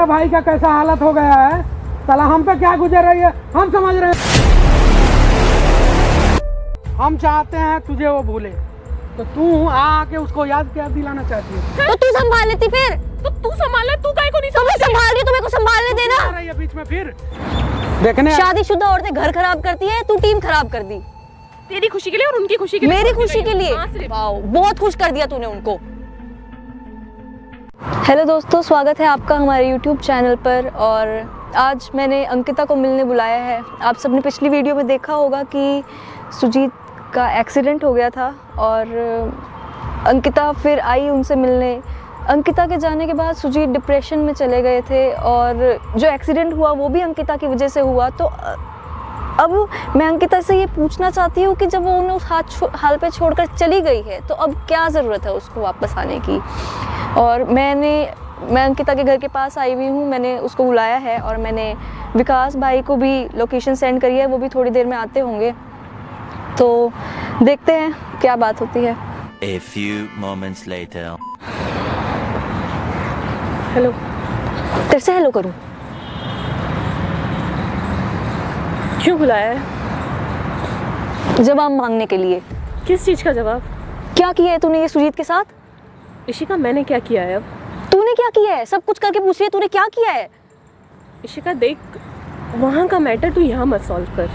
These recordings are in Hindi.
मेरा भाई का कैसा हालत हो गया है, साला हम पे क्या गुजर रही है हम समझ रहे हैं। हम चाहते हैं तुझे वो भूले, तो तू आके उसको याद क्या दिलाना चाहती है? तो तू संभाल लेती फिर। तो तू संभाल ले, तू काहे को नहीं तुम्हें संभाल रही, तुम्हें को संभालने देना। आ रही है बीच में फिर देखने। शादीशुदा औरतें घर खराब करती है, तू टीम खराब कर दी। तेरी खुशी के लिए और उनकी खुशी के लिए। मेरी खुशी के लिए। वाओ, बहुत खुश कर दिया तूने उनको। हेलो दोस्तों, स्वागत है आपका हमारे यूट्यूब चैनल पर। और आज मैंने अंकिता को मिलने बुलाया है। आप सबने पिछली वीडियो में देखा होगा कि सुजीत का एक्सीडेंट हो गया था और अंकिता फिर आई उनसे मिलने। अंकिता के जाने के बाद सुजीत डिप्रेशन में चले गए थे और जो एक्सीडेंट हुआ वो भी अंकिता की वजह से हुआ। तो अब मैं अंकिता से ये पूछना चाहती हूँ कि जब वो उन्हें उस हाल पे छोड़कर चली गई है तो अब क्या ज़रूरत है उसको वापस आने की। और मैं अंकिता के घर के पास आई हुई हूँ, मैंने उसको बुलाया है और मैंने विकास भाई को भी लोकेशन सेंड करी है, वो भी थोड़ी देर में आते होंगे। तो देखते हैं क्या बात होती है। A few moments later. Hello. तेरे से हेलो करूँ? क्यों बुलाया है? जवाब मांगने के लिए। किस चीज का जवाब? क्या किया है तूने ये सुजीत के साथ? इशिका, मैंने क्या किया है? अब तूने क्या किया है? सब कुछ करके पूछ रही है तूने क्या किया है? इशिका देख, वहाँ का मैटर तू यहाँ मत सॉल्व कर,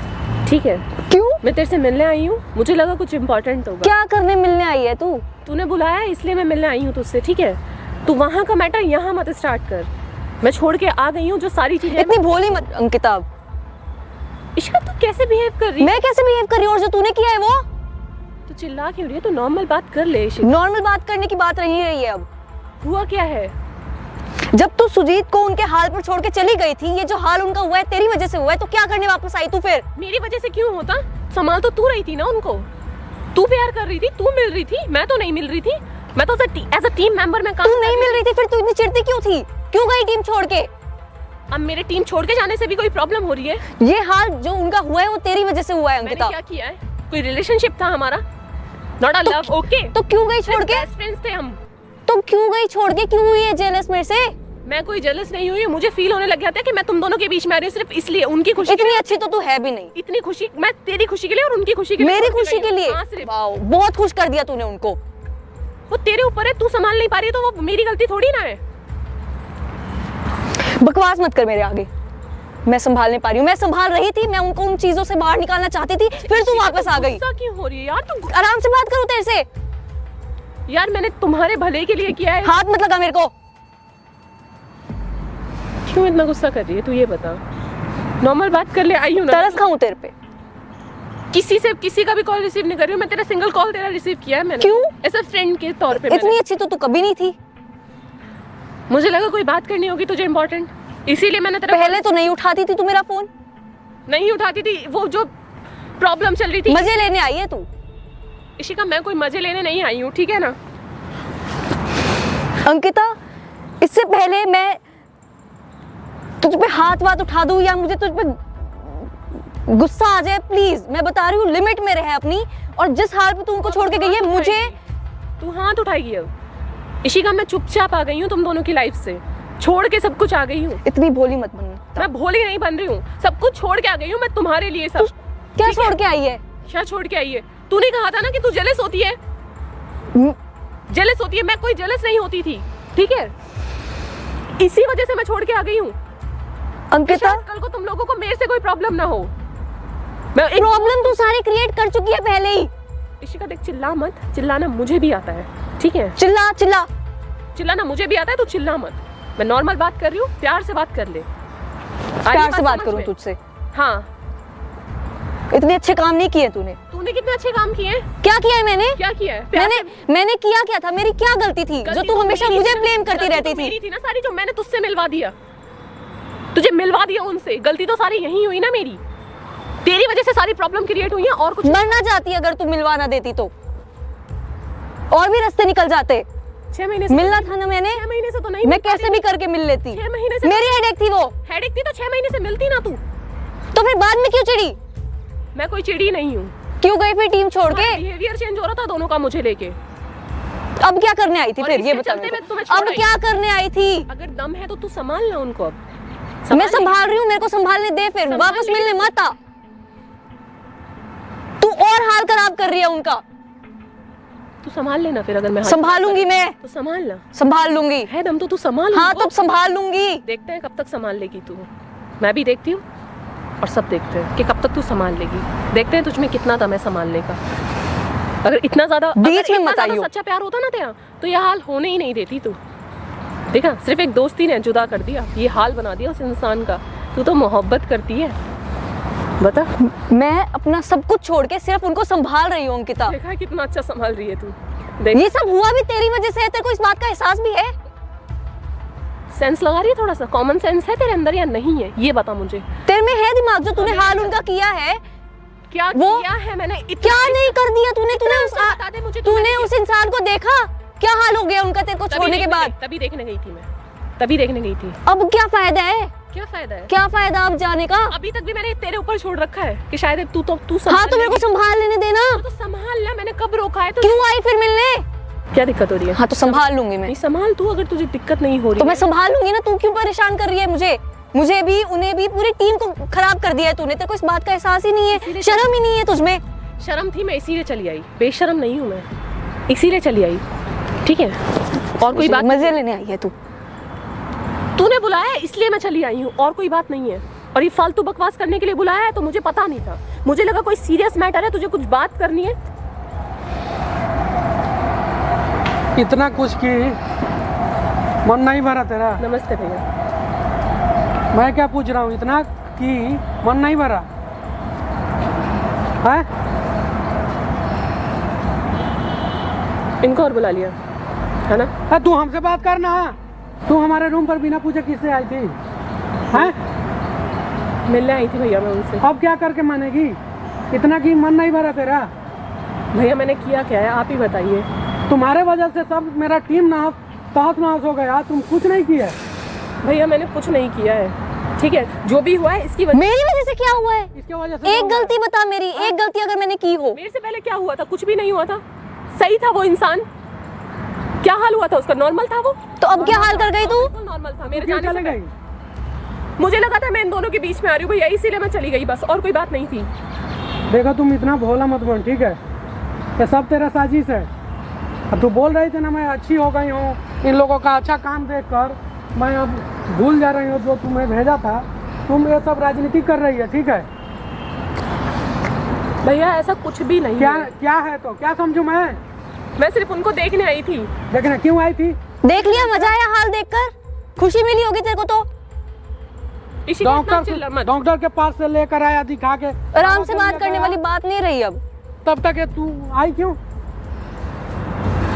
ठीक है? क्यों? मैं तेरे से मिलने आई हूँ, मुझे लगा कुछ इम्पोर्टेंट होगा। क्या करने मिलने आई है तू? तूने बुलाया है इसलिए मैं मिलने आई हूँ तुझसे, ठीक है? तू वहाँ का मैटर यहाँ मत स्टार्ट कर। मैं छोड़ के आ गई हूँ जो सारी चीजें। इतनी भोली मत अंकिता। इशिका तू कैसे बिहेव कर रही है? मैं कैसे बिहेव कर रही हूँ? और जो तूने किया है वो? तू चिल्ला क्यों रही है? तू नॉर्मल बात कर ले इशिका। नॉर्मल बात करने की बात रही है अब। हुआ क्या है? जब तू सुजीत को उनके हाल पर छोड़ के चली गई थी, ये जो हाल उनका हुआ है तेरी वजह से हुआ है, तो क्या करने वापस आई तू फिर? मेरी वजह से क्यों होता? संभाल तो तू रही थी ना उनको। तू प्यार कर रही थी, तू मिल रही थी, मैं तो नहीं मिल रही थी। मैं तो एज अ टीम मेंबर में काम। तू नहीं मिल रही थी, फिर तू इतनी चिढ़ती क्यों थी? क्यों गई टीम छोड़ के? अब मेरे टीम छोड़ के जाने से भी कोई प्रॉब्लम हो रही है? ये हाल जो उनका हुआ है वो तेरी वजह से हुआ है अंकिता। मैंने क्या किया है? कोई रिलेशनशिप था हमारा? Not a love, okay? तो क्यों गई छोड़ के? बेस्ट फ्रेंड्स थे हम। तो क्यों गई छोड़ के? क्यों हुई है जेलस मेरे से? मैं कोई जेलस नहीं हुई, मुझे फील होने लग गया था कि मैं तुम दोनों के बीच में आ रही हूँ सिर्फ इसलिए, उनकी खुशी। इतनी अच्छी तो तू है भी नहीं। इतनी खुशी मैं तेरी खुशी के लिए और उनकी खुशी के लिए। मेरी खुशी के लिए? हाँ, सिर्फ। वाओ, बहुत खुश कर दिया तूने उनको। वो तेरे ऊपर है, तू संभाल नहीं पा रही तो वो मेरी गलती थोड़ी ना है। बकवास मत कर मेरे आगे। मैं संभाल नहीं पा रही हूँ, मैं संभाल रही थी, मैं उनको उन चीजों से बाहर निकालना चाहती थी, फिर तू वापस आ गई। गुस्सा क्यों हो रही है यार? तू आराम से बात करो तेरे से। यार मैंने तुम्हारे भले के लिए किया है। हाथ मत लगा मेरे को। क्यों इतना गुस्सा कर रही है? तू ये बता, नॉर्मल बात कर ले। आई हूँ ना, तरस खाऊं तेरे पे? किसी का भी कॉल रिसीव नहीं कर रही हूँ मैं। तेरा सिंगल कॉल तेरा रिसीव किया है मैंने। क्यों? ऐसा फ्रेंड के तौर पे। इतनी अच्छी तो तू कभी नहीं थी। मुझे लगा कोई बात करनी होगी तुझे इम्पोर्टेंट, इसीलिए मैंने तेरा। पहले तो नहीं उठाती थी तू मेरा फोन। नहीं उठाती थी, वो जो प्रॉब्लम चल रही थी। मजे लेने आई है तू? इशिका, मैं कोई मजे लेने नहीं आई हूँ, ठीक है ना? अंकिता, इससे पहले मैं तुझ पे हाथ उठा दूं या मुझे तुझ पे गुस्सा आ जाए, प्लीज मैं बता रही हूँ लिमिट में रहे अपनी। और जिस हाल पे तू उनको छोड़ के गई है, मुझे तू हाथ उठाएगी अब? इशिका, मैं चुपचाप आ गई हूँ तुम दोनों की लाइफ से, छोड़ के सब कुछ आ गई हूँ। इतनी भोली मत बन। मैं भोली नहीं बन रही हूँ, सब कुछ छोड़ के आ गई हूँ मैं तुम्हारे लिए। सब क्या छोड़ के आई है? क्या छोड़ के आई है? तूने कहा था ना कि तू जेलस होती है। जेलस होती है, मैं कोई जेलस नहीं होती थी, ठीक है? इसी वजह से मैं छोड़ के आ गई हूँ। अंकिता, कल को तुम लोगों को मेरे से कोई प्रॉब्लम ना हो। प्रॉब्लम तू सारी क्रिएट कर चुकी है पहले ही। इशिका देख, चिल्ला मत, चिल्लाना मुझे भी आता है, ठीक है? चिल्ला चिल्ला चिल्लाना मुझे भी आता है, तो चिल्ला मत। मैं नॉर्मल बात कर रही हूँ, प्यार से बात कर ले। प्यार से बात करूँ तुझसे? हाँ। इतने अच्छे काम नहीं किए तूने। तूने कितने अच्छे काम किए हैं? क्या किया है मैंने? क्या किया है? मैंने किया क्या था? मेरी क्या गलती थी जो तू हमेशा मुझे ब्लेम करती रहती थी? मेरी थी ना सारी, जो मैंने तुझसे मिलवा दिया, तुझे मिलवा दिया उनसे। गलती तो सारी यही हुई ना मेरी, तेरी वजह से सारी प्रॉब्लम क्रिएट हुई है। और कुछ मरना चाहती अगर तू मिलवा ना देती तो और भी रास्ते निकल जाते। 6 महीने से मिलना था ना मैंने। 6 महीने से तो नहीं। मैं कैसे भी करके मिल लेती। 6 महीने से मेरी हेडेक थी वो। हेडेक थी तो 6 महीने से मिलती ना तू। तो फिर बाद में क्यों चिड़ी? मैं कोई चिड़ी नहीं हूँ। क्यों गई फिर टीम छोड़ के? बिहेवियर चेंज हो रहा था दोनों का मुझे लेके। अब क्या करने आई थी और फिर ये इसके बता चलते मेरे मैं तुम्हें को। छोड़ अब आई। क्या करने आई थी? अगर दम है तो तू संभाल ना उनको। अब मैं संभाल रही हूँ, मेरे को संभालने दे, फिर संभाल वापस लेगी। मिलने मत आ। तू और हाल खराब कर रही है उनका। तू संभाल लेना फिर, अगर मैं हाथ संभालूंगी खराब मैं, करूं, तो संभाल ना। संभाल लूंगी। है दम तो तू संभाल। हाँ उनको। तब संभाल लूंगी। देखते हैं कब तक संभाल लेगी तू। मैं भी देखती हूँ और सब देखते हैं कि कब तक तू संभाल लेगी। देखते हैं तुझमें कितना दम है संभालने का। अगर इतना ज्यादा बीच में मत आइयो। सच्चा प्यार होता ना तेरा तो ये हाल होने ही नहीं देती तू। देखा, सिर्फ एक दोस्ती ने जुदा कर दिया, ये हाल बना दिया उस इंसान का। तू तो मोहब्बत करती है, बता। मैं अपना सब कुछ छोड़ के सिर्फ उनको संभाल रही हूँ अंकिता। देखा है कितना अच्छा संभाल रही है तू। देख, ये सब हुआ भी तेरी वजह से है, तेरे को इस बात का एहसास भी है? सेंस लगा रही है थोड़ा सा। कॉमन सेंस है तेरे अंदर या नहीं है, ये बता मुझे। तेरे में है दिमाग? जो तूने हाल उनका किया है, क्या वो- किया है मैंने? क्या नहीं कर दिया तूने? तूने उस बता दे मुझे, तूने उस इंसान को देखा? क्या हाल हो गया उनका तेरे को छोड़ने के बाद? तभी देखने गई थी मैं, तभी देखने गई थी। अब क्या फायदा है? क्या फायदा है? क्या फायदा अब जाने का? अभी तक भी मैंने तेरे ऊपर छोड़ रखा है कि शायद तू हाँ तो मेरे को संभाल लेने देना। तो संभाल ले। मैंने कब रोका है? तो क्यों आई फिर मिलने? क्या दिक्कत हो रही है? हाँ तो संभाल लूंगी मैं। नहीं संभाल तू, अगर तुझे दिक्कत नहीं हो रही तो मैं है। संभाल लूंगी ना। तू क्यों परेशान कर रही है मुझे? मुझे भी, उन्हें भी, पूरी टीम को खराब कर दिया है तूने। तेरे को इस बात का एहसास ही नहीं है, शर्म ही नहीं है तुझमें। शर्म थी, मैं इसीलिए चली आई। बेशर्म नहीं हूँ मैं, इसीलिए चली आई। ठीक है, और कोई बात? मजे लेने आई है तू। तूने बुलाया है इसलिए मैं चली आई हूँ, और कोई बात नहीं है। और ये फालतू बकवास करने के लिए बुलाया है तो मुझे पता नहीं था। मुझे लगा कोई सीरियस मैटर है, तुझे कुछ बात करनी है। इतना कुछ की मन नहीं भरा तेरा? नमस्ते भैया। मैं क्या पूछ रहा हूँ, इतना की मन नहीं भरा है? इनको और बुला लिया है ना? तू हमसे बात करना। तू हमारे रूम पर बिना पूछे किससे आई थी? हैं? मिलने आई थी भैया मैं उनसे। अब क्या करके मानेगी? इतना की मन नहीं भरा तेरा? भैया मैंने किया क्या है, आप ही बताइए। तुम्हारे वजह से सब मेरा टीम तहस नहस हो गया। तुम कुछ नहीं किया। भैया मैंने कुछ नहीं किया है, ठीक है? जो भी हुआ है इसकी वजह। मेरी वजह से क्या हुआ है? इसके वजह से एक गलती बता मेरी, एक गलती अगर मैंने की हो। मेरे से पहले क्या हुआ था? कुछ भी नहीं हुआ था। सही था वो इंसान। क्या हाल हुआ था उसका? नॉर्मल था वो। तो अब क्या हाल कर गई तू? बिल्कुल नॉर्मल था मेरे क्यों जाने चले से गई? पहले। मुझे लगा था मैं इन दोनों के बीच में आ रही हूँ भैया, इसीलिए मैं चली गई बस, और कोई बात नहीं थी। देखो तुम इतना भोला मत बन, ठीक है? ये सब तेरा साजिश है। अब तू बोल रही थी ना मैं अच्छी हो गई हूँ, इन लोगों का अच्छा काम देखकर मैं अब भूल जा रही हूँ जो तुम्हें भेजा था। तुम ये सब राजनीति कर रही है, ठीक है? भैया ऐसा कुछ भी नहीं क्या है। क्या है तो क्या समझूं मैं सिर्फ उनको देखने आई थी। देखना क्यों आई थी? देख लिया, मजा आया हाल देखकर? खुशी मिली होगी तेरे को तो। इशिका इतना चिल्ला मत। डॉक्टर के पास से लेकर आया दिखा के। आराम से बात करने वाली बात नहीं रही अब। तब तक ये तू आई क्यों?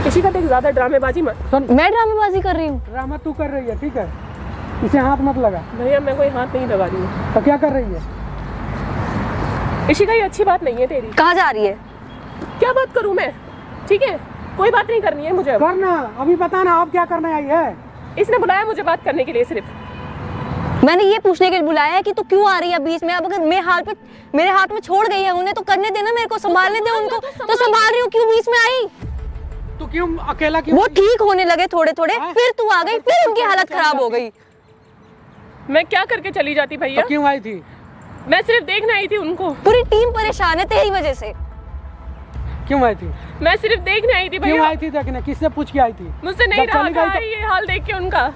इशिका देख, ज्यादा ड्रामेबाजी मत। सुन, मैं ड्रामेबाजी कर रही हूँ? ड्रामा तू कर रही है, ठीक है? इसे हाथ मत लगा। भैया मैं कोई हाथ नहीं लगा रही हूँ। तो क्या कर रही है? इशिका ये अच्छी बात नहीं है तेरी। कहाँ जा रही है? क्या बात करूँ मैं? ठीक है, कोई बात नहीं करनी है मुझे अब। करना अभी बता ना, अब क्या करने आई है? इसने बुलाया मुझे बात करने के लिए सिर्फ। मैंने ये पूछने के लिए बुलाया है कि तू क्यों आ रही है बीच में? अब अगर मेरे हाथ में छोड़ गई है उन्हें तो करने देना, मेरे को संभालने दे उनको। तो संभाल रही हूँ, क्यों बीच में आई? तू क्यों अकेला क्यों? वो ठीक होने लगे थोड़े थोड़े, हाँ? फिर तू आ गई, फिर उनकी हालत खराब हो गई। मैं क्या करके चली जाती भैया? तो क्यों आई थी? मैं सिर्फ देखने आई थी उनको। पूरी टीम परेशान है तेरी वजह से। क्यों आई थी? मैं सिर्फ देखने आई थी क्यों भैया। आई थी देखने? किससे पूछ के आई थी? मुझसे नहीं जब रहा चली गई था तो- ये हाल देख के उनका।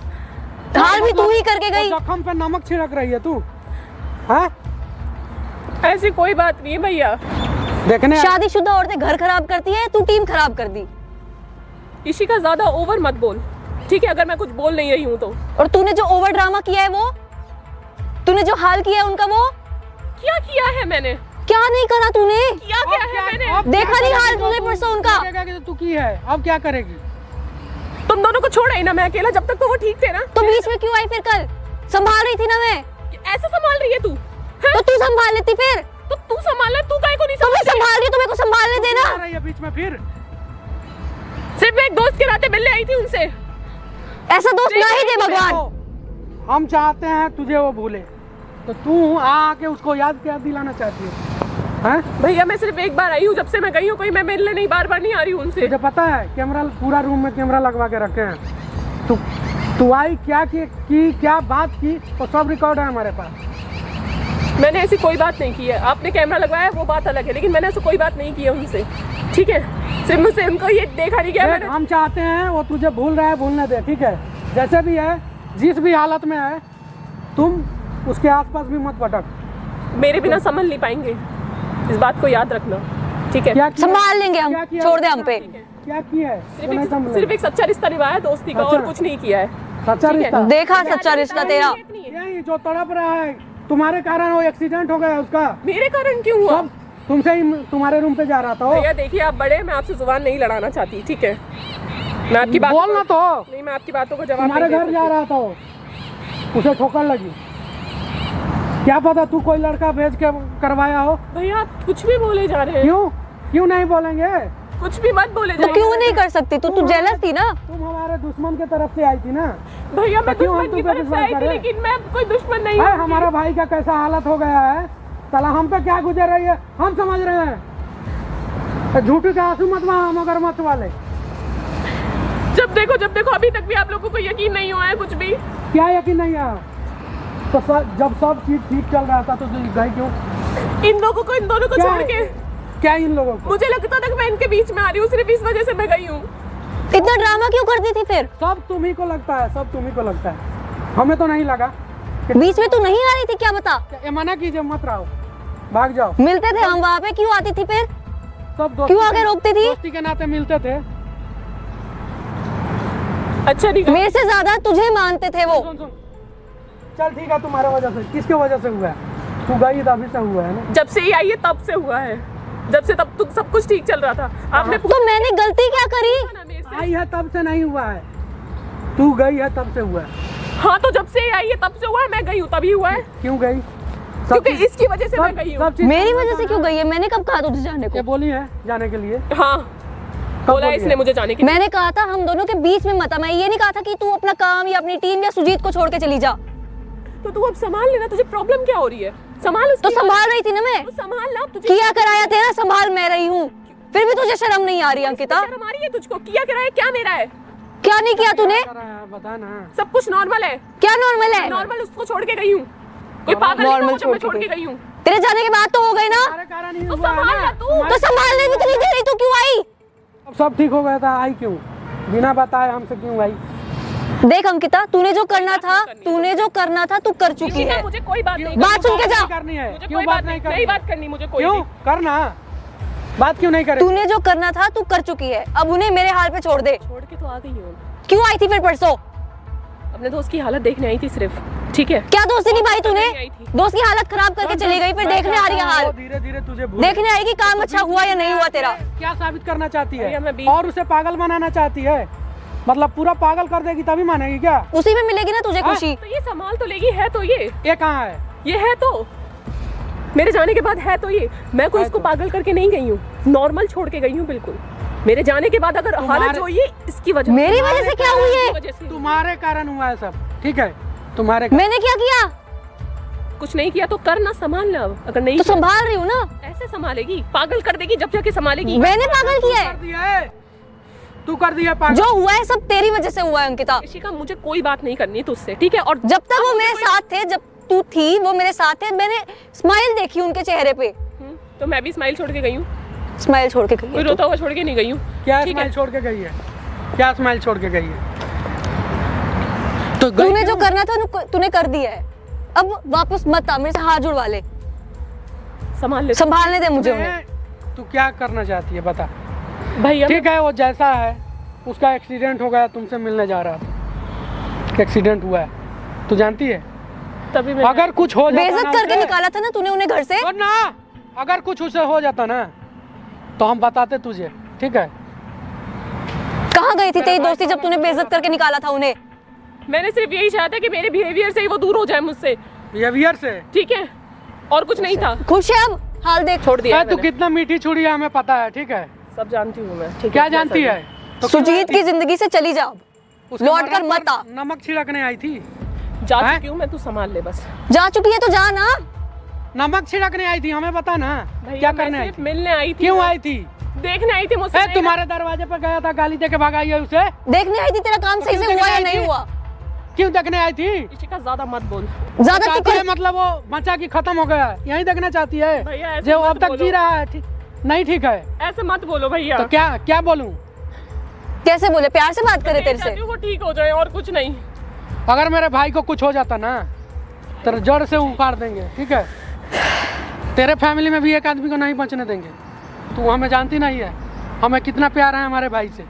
हाल भी तू ही करके गई। तो जख्म पे नमक छिड़क रही है तू, हाँ? ऐसी कोई बात नहीं है भैया। देखने शादीशुदा औरतें घर खराब करती है, तू टीम खराब कर दी। इशिका ज्यादा ओवर मत बोल, ठीक है? अगर मैं कुछ बोल नहीं रही हूँ तो। और तूने जो ओवर ड्रामा किया है वो, तूने जो हाल किया है उनका, वो क्या किया है मैंने? क्या नहीं करा तूने? क्या क्या है मैंने? अब देखा क्या नहीं हाल करेगी? तूने परसों उनका? लगेगा कि तू की है, अब क्या करेगी? तुम दोनों को छोड़ा ही ना मैं अकेला, जब तक तो वो ठीक थे ना। तो बीच में क्यों आई फिर? कल संभाल रही थी ना मैं। ऐसे संभाल रही है तू? हैं? तो तू संभाल लेती फिर। तो तू संभालना, तू काहे को नहीं तो मैं संभाल? संभाल रही हूँ तो मेरे को संभालने देना। आ रही है बीच में फिर? सिर्फ मैं एक दोस्त के नाते मिलने आई थी उनसे। ऐसा दोस्त ना ही दे भगवान। देखो, हम चाहते हैं तुझे वो भूले, तो तू आके उसको याद क्या दिलाना चाहती है? हैं? भैया मैं सिर्फ एक बार आई हूँ, जब से मैं गई हूँ, कोई मैं मिलने नहीं, बार बार नहीं आ रही हूँ उनसे। तुझे पता है कैमरा पूरा रूम में कैमरा लगवा के रखे हैं। तू आई क्या की क्या बात की वो सब रिकॉर्ड है हमारे पास। मैंने ऐसी कोई बात नहीं की है, आपने कैमरा लगवाया वो बात अलग है, लेकिन मैंने ऐसी कोई बात नहीं की है उनसे, ठीक है। सिर्फ मुझसे उनको ये देखा नहीं गया। मैंने हम चाहते हैं वो तुझे भूल रहा है, भूलने दे, ठीक है। जैसे भी है, जिस भी हालत में है, तुम उसके आसपास भी मत भटक। मेरे बिना संभल नहीं पाएंगे, इस बात को याद रखना, ठीक है। क्या किया? संभाल लेंगे हम, क्या किया? छोड़ दे हम पे। क्या किया है? सिर्फ एक सच्चा रिश्ता निभाया दोस्ती का, और अच्छा। कुछ नहीं किया है। सच्चा ठीक है। रिश्ता देखा सच्चा रिश्ता तेरा। यही जो तड़प रहा है, तुम्हारे कारण वो एक्सीडेंट हो गया उसका। मेरे कारण क्यों हुआ? सब तुमसे ही तुम्हारे रूम पे जा रहा था वो। भैया देखिए, आप बड़े, मैं आपसे जुबान नहीं लड़ाना चाहती, ठीक है। मैं आपकी बात बोलना तो। नहीं, मैं आपकी बातों को जवाब तुम्हारे नहीं दे घर जा सकती। रहा था वो, उसे ठोकर लगी। क्या पता तू कोई लड़का भेज के करवाया हो। भैया आप कुछ भी बोले जा रहे हैं। क्यों नहीं बोलेंगे? कुछ भी मत बोले तू जाइए। क्यों नहीं कर सकती? तू जेलस थी ना। तुम हमारे दुश्मन के तरफ से आई थी ना। भैया मैं क्यों हम दुश्मन की तुम पे तरफ से विश्वास आई थी, करें? लेकिन मैं कोई दुश्मन नहीं भाई हूँ। हमारा भाई का कैसा हालत हो गया है, साला हम पे क्या गुजर रही है हम समझ रहे हैं। झूठी का आंसू मत वहाँ मगरमच्छ वाले। जब देखो अभी तक भी आप लोगों को यकीन नहीं हुआ है कुछ भी। क्या यकीन नहीं है? तो जब सब चीज ठीक चल रहा था तो गई क्यों? इन लोगों को, इन दोनों को क्या छोड़ है? के क्या इन लोगों को? मुझे लगता था कि मैं इनके बीच में आ रही हूँ, सिर्फ इस वजह से मैं गई हूँ। इतना ड्रामा क्यों करती थी फिर? सब तुम ही को लगता है, सब तुम ही को लगता है, हमें तो नहीं लगा। बीच में तू नहीं आ रही थी, क्या बता? ये मना कीजिए, मत रहो, भाग जाओ। मिलते थे हम वहाँ पे, क्यों आती थी फिर? सब दोस्ती क्यों आके रोकती थी? दोस्ती के नाते मिलते थे। अच्छा ठीक है। मेरे से ज्यादा तुझे मानते थे वो। सुन चल ठीक है, तुम्हारे वजह से, किसके वजह से हुआ है? तू गई तभी से हुआ है ना। जब से ये आई है तब से हुआ है, जब से तब सब कुछ ठीक चल रहा था। आपने तो मैंने गलती क्या करी? पूछा ना मेरे से। आई है तब से नहीं हुआ है, तू गई है तब से हुआ है। हाँ तो जब से ये आई है तब से हुआ है, मैं गई हूँ तभी हुआ है, क्यों गई? क्योंकि इसकी वजह से मैं गई हूँ। मेरी वजह से क्यों गई है? मैंने कब कहा तुझे जाने ये को? बोली है जाने के लिए? हाँ बोला बोली इसने है? मुझे जाने की। मैंने कहा था हम दोनों के बीच में मत आ। मैं ये नहीं कहा था कि तू अपना काम या अपनी टीम या सुजीत को छोड़ के चली जा। तो तू अब संभाल लेना, तुझे प्रॉब्लम क्या हो रही है? संभाल उसकी तो संभाल रही थी ना मैं। तो संभाल ना, तुझे किया कराया तेरा संभाल मैं रही हूँ, फिर भी तुझे शर्म नहीं आ रही अंकिता? शर्म आ रही है तुझको? किया कराया क्या मेरा है? क्या नहीं किया तूने? बता ना। सब कुछ नॉर्मल है। क्या नॉर्मल है? नॉर्मल उसको छोड़ के गई हूँ, कोई पागल नहीं नॉर्मल हुआ जब मैं छोड़ के गई हूँ। तेरे जाने के बाद तो हो गई ना। तुम्हारे कारण ही तो हुआ है संभाल ना। ना तू। तो संभालने भी तो नहीं दे रही, तू क्यों आई? अब सब ठीक हो गया था, आई क्यों? बिना बताए हमसे क्यों आई? देख अंकिता, तूने जो करना था तू कर चुकी है। मुझे कोई बात नहीं बात सुन के जा। करनी है, मुझे क्यों कोई बात नहीं करनी? बात करनी मुझे कोई क्यों भी। करना? बात क्यों नहीं करे? तूने जो करना था तू कर चुकी है, अब उन्हें मेरे हाल पे छोड़ दे। छोड़ के तो आ गई हूँ, क्यों आई थी फिर परसों? अपने दोस्त की हालत देखने आई थी सिर्फ, ठीक है। क्या दोस्ती निभाई तूने? नहीं आई थी। दोस्त की हालत खराब करके चली गई, फिर देखने आ रही है हाल। धीरे धीरे तुझे देखने आएगी काम अच्छा हुआ या नहीं हुआ तेरा। क्या साबित करना चाहती भैया, मैं है? बीच- और उसे पागल बनाना चाहती है? मतलब पूरा पागल कर देगी तभी मानेगी क्या? उसी में मिलेगी ना तुझे खुशी। तो ये संभाल तो लेगी, है तो ये कहाँ है? ये है तो मेरे जाने के बाद है तो ये। मैं कोई है इसको तो। पागल करके नहीं गई हूँ, नॉर्मल छोड़ के गई हूँ बिल्कुल। मेरे जाने के बाद अगर हालत जो हुई है इसकी वजह से। मेरी वजह से क्या हुई है? इसकी वजह से। तुम्हारे कारण हुआ है सब, ठीक है? तुम्हारे मैंने क्या किया? कुछ नहीं किया तो कर ना, संभाल ना। अब अगर नहीं तो किया, संभाल रही हूँ ना। ऐसे संभालेगी, पागल कर देगी जब जाके संभालेगी। मैंने पागल किया कर है? दिया है, तू कर दिया पागल। जो हुआ है सब तेरी वजह से हुआ है अंकिता। ऋषिका मुझे कोई बात नहीं करनी तुझसे, ठीक है? और जब तक वो मेरे साथ थे, जब तू थी वो मेरे साथ थे, मैंने स्माइल देखी उनके चेहरे पे। तो मैं भी स्माइल छोड़ के गई हूँ, स्माइल छोड़ के गई कोई है तू। रोता हुआ छोड़ के नहीं गई हूँ। क्या ठीक स्माइल है। छोड़ के गई है? क्या स्माइल छोड़ के गई है? तो गई तूने जो क्यों? करना था तूने कर दिया है, अब वापस मत आ, मेरे से हाथ जुड़वा ले। संभाल ले संभालने दे मुझे उन्हें। तू क्या करना चाहती है बता? भैया। ठीक है, वो जैसा है, उसका एक्सीडेंट हो गया, तुमसे मिलने जा रहा था, एक्सीडेंट हुआ है, तू जानती है? तभी मैं अगर कुछ हो जाता बेइज्जत ना करके उसे- निकाला था ना तूने उन्हें घर से। सुन ना, अगर कुछ उसे हो जाता ना तो हम बताते तुझे, ठीक है? कहाँ गई थी तेरी दोस्ती जब तूने बेइज्जत करके निकाला था उन्हें? मैंने सिर्फ यही चाहा था कि मेरे बिहेवियर से ही वो दूर हो जाए मुझसे, बिहेवियर से। ठीक है? और कुछ नहीं था। खुश है अब? हाल देख। छोड़ दिया है तू मैंने। कितना मीठी छुड़ी है हमें पता है, ठीक है? सब जानती हूँ मैं, ठीक है? क्या जानती है? तो सुजीत की जिंदगी से चली जा अब। उसके लौट कर मरने मत पर आ। नमक छिड़कने आई थी। जा हैं? चुकी हूँ मैं, तू संभाल ले बस। जा चुकी है तो जा ना। नमक छिड़कने आई थी, हमें बता ना भैया, क्या मैं करने आई सिर्फ थी? मिलने आई थी। क्यों ना। आई थी? देखने आई थी मुझसे। नहीं तुम्हारे दरवाजे पर गया था, गाली दे के भगाई है उसे। देखने आई थी तेरा काम सही से क्यों हुआ या देखने आई नहीं थी? हुआ? क्यों देखने आई थी? इशिका ज्यादा मत बोल। ज्यादा चाहती तू है मतलब वो बच्चा की खत्म हो गया है, यही देखना चाहती भैया, है ऐसे जो मत अब तक बोलो। जी रहा है नहीं ठीक है ऐसे मत बोलो भैया। तो क्या क्या बोलूं? कैसे बोले? प्यार से बात करे मैं तेरे से। चाहती हूँ वो ठीक हो जाए और कुछ नहीं। अगर मेरे भाई को कुछ हो जाता ना तो जड़ से उखाड़ देंगे, ठीक है? तेरे फैमिली में भी एक आदमी को नहीं बचने देंगे। तू हमें जानती नहीं है, हमें कितना प्यार है हमारे भाई से।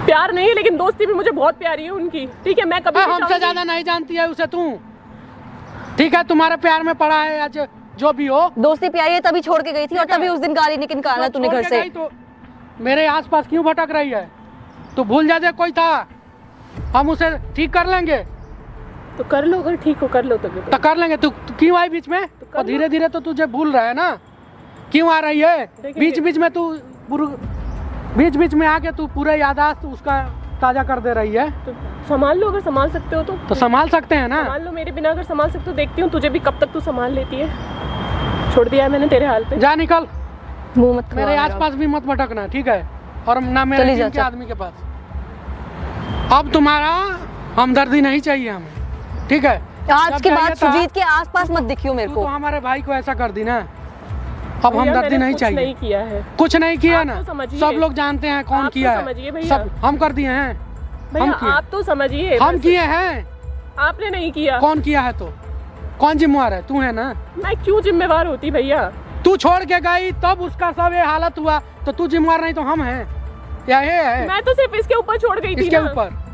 प्यार नहीं है लेकिन दोस्ती भी मुझे बहुत प्यारी है उनकी, ठीक है? मैं कभी नहीं हमसे चाहूंगी- ज्यादा नहीं जानती है उसे तू, ठीक है? तुम्हारे प्यार में पड़ा है आज जो भी हो। दोस्ती प्यारी है तभी छोड़ के गई थी और तभी उस दिन गाली निकाला तूने छोड़ घर के से। गई तो मेरे आसपास क्यों भटक रही है? तू भूल जा, कोई था, हम उसे ठीक कर लेंगे। तो कर लो, अगर ठीक हो कर लो तो तो कर लेंगे। तू क्यों आई बीच में? कर और लो। धीरे धीरे तो तुझे भूल रहा है ना, क्यों आ रही है देखेंगे। बीच बीच में? तू बीच बीच में आके तू पूरा याददाश्त उसका ताजा कर दे रही है। तो संभाल लो, अगर संभाल सकते हो तो संभाल सकते हैं ना। संभाल लो मेरे बिना, अगर संभाल सकते हो। देखती हूँ तुझे भी कब तक तू संभाल लेती है। छोड़ दिया है मैंने तेरे हाल पे। जा निकल, मुंह मत मेरे खुआ आसपास भी मत भटकना, ठीक है? और ना मेरे चली टीम जा, के चल। आदमी के पास। अब तुम्हारा हमदर्दी नहीं चाहिए हमें, ठीक है? आज जब के बाद चाहिए था, सुजीत के आसपास मत दिखियो मेरे तू को। तो हमारे भाई को ऐसा कर दी ना, अब भैया, हमदर्दी मैंने नहीं कुछ चाहिए। नहीं किया है कुछ नहीं किया आप ना, तो समझिए। सब लोग जानते हैं कौन आप तो किया है। समझिए भैया। सब हम कर दिए हैं, भैया। किए। आप तो समझिए, हम बस। किए हैं। आपने नहीं किया। कौन किया है? तो कौन जिम्मेवार है? तू है ना। मैं क्यों जिम्मेवार होती भैया? तू छोड़ के गई तब उसका सब ये हालत हुआ, तो तू जिम्मेवार नहीं तो हम हैं या ये है? मैं तो सिर्फ इसके ऊपर छोड़ गई थी इसके ना। ऊपर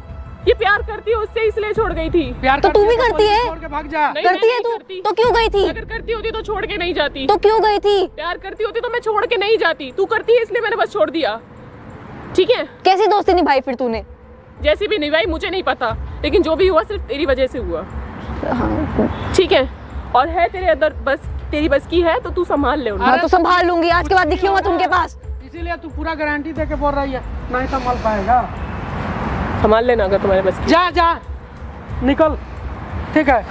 ये प्यार करती है उससे, इसलिए छोड़ गई थी। प्यार तो तू भी तो करती है? छोड़ के भाग जा। नहीं, करती मैं है नहीं तू? करती। तो क्यों गई थी? अगर करती होती तो छोड़ के नहीं जाती। तो क्यों गई थी? प्यार करती होती तो मैं छोड़ के नहीं जाती। तू करती है इसलिए मैंने बस छोड़ दिया, ठीक है? कैसी दोस्ती निभाई फिर तूने? जैसी भी निभाई मुझे नहीं पता, लेकिन जो भी हुआ सिर्फ तेरी वजह से हुआ, ठीक है? और है तेरे अंदर, बस तेरी बस की है तो तू संभाल ले उन्हें। हाँ तो संभाल लूंगी, आज के बाद दिखियो मत उनके पास। इसीलिए तू पूरा गारंटी दे के बोल रही है नहीं संभाल पाएगा। संभाल लेना अगर तुम्हारे बस की। जा जा निकल, ठीक है?